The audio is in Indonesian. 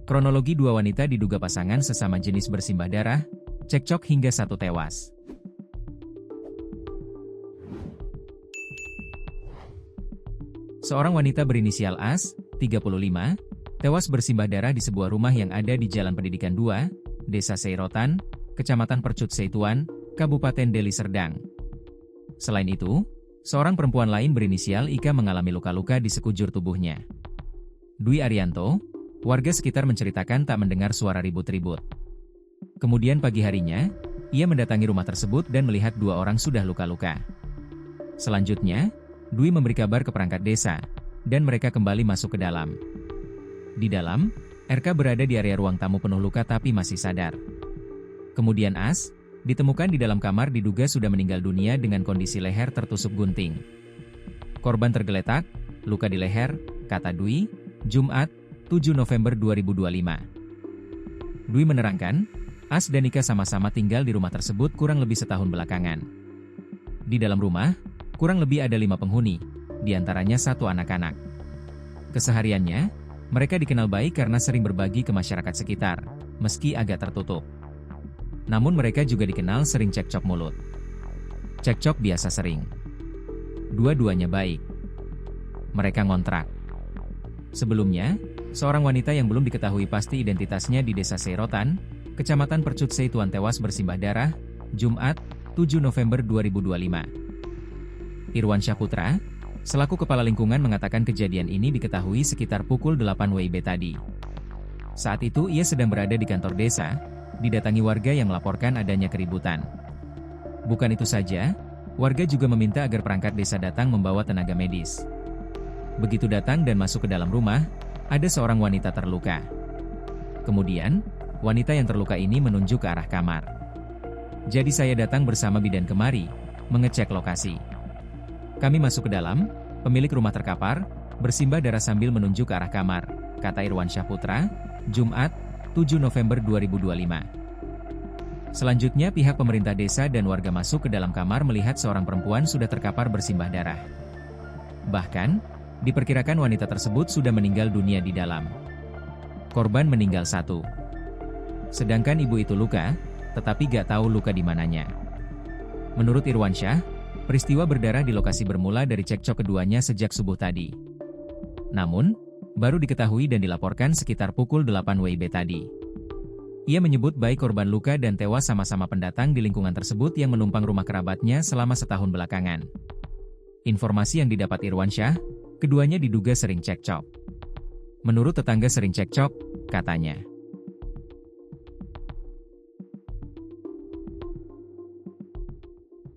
Kronologi dua wanita diduga pasangan sesama jenis bersimbah darah, cekcok hingga satu tewas. Seorang wanita berinisial AS, 35, tewas bersimbah darah di sebuah rumah yang ada di Jalan Pendidikan 2, Desa Seirotan, Kecamatan Percut Seituan, Kabupaten Deli Serdang. Selain itu, seorang perempuan lain berinisial Ika mengalami luka-luka di sekujur tubuhnya. Dwi Arianto, warga sekitar menceritakan tak mendengar suara ribut-ribut. Kemudian pagi harinya, ia mendatangi rumah tersebut dan melihat dua orang sudah luka-luka. Selanjutnya, Dwi memberi kabar ke perangkat desa, dan mereka kembali masuk ke dalam. Di dalam, RK berada di area ruang tamu penuh luka tapi masih sadar. Kemudian AS, ditemukan di dalam kamar diduga sudah meninggal dunia dengan kondisi leher tertusuk gunting. Korban tergeletak, luka di leher, kata Dwi, Jumat, 7 November 2025. Dwi menerangkan, AS dan Ika sama-sama tinggal di rumah tersebut kurang lebih setahun belakangan. Di dalam rumah, kurang lebih ada 5 penghuni, diantaranya 1 anak-anak. Kesehariannya, mereka dikenal baik karena sering berbagi ke masyarakat sekitar, meski agak tertutup. Namun mereka juga dikenal sering cekcok mulut. Cekcok biasa sering. Dua-duanya baik. Mereka ngontrak. Sebelumnya, seorang wanita yang belum diketahui pasti identitasnya di Desa Seirotan, Kecamatan Percut Seituan tewas bersimbah darah, Jumat, 7 November 2025. Irwan Syahputra, selaku Kepala Lingkungan mengatakan kejadian ini diketahui sekitar pukul 8 WIB tadi. Saat itu ia sedang berada di kantor desa, didatangi warga yang melaporkan adanya keributan. Bukan itu saja, warga juga meminta agar perangkat desa datang membawa tenaga medis. Begitu datang dan masuk ke dalam rumah, ada seorang wanita terluka. Kemudian, wanita yang terluka ini menunjuk ke arah kamar. Jadi saya datang bersama bidan kemari, mengecek lokasi. Kami masuk ke dalam, pemilik rumah terkapar, bersimbah darah sambil menunjuk ke arah kamar, kata Irwan Syahputra, Jumat, 7 November 2025. Selanjutnya pihak pemerintah desa dan warga masuk ke dalam kamar melihat seorang perempuan sudah terkapar bersimbah darah. Bahkan, diperkirakan wanita tersebut sudah meninggal dunia di dalam. Korban meninggal 1. Sedangkan ibu itu luka, tetapi gak tahu luka di mananya. Menurut Irwan Syah, peristiwa berdarah di lokasi bermula dari cekcok keduanya sejak subuh tadi. Namun, baru diketahui dan dilaporkan sekitar pukul 8 WIB tadi. Ia menyebut baik korban luka dan tewas sama-sama pendatang di lingkungan tersebut yang menumpang rumah kerabatnya selama setahun belakangan. Informasi yang didapat Irwan Syah, keduanya diduga sering cekcok. Menurut tetangga sering cekcok, katanya.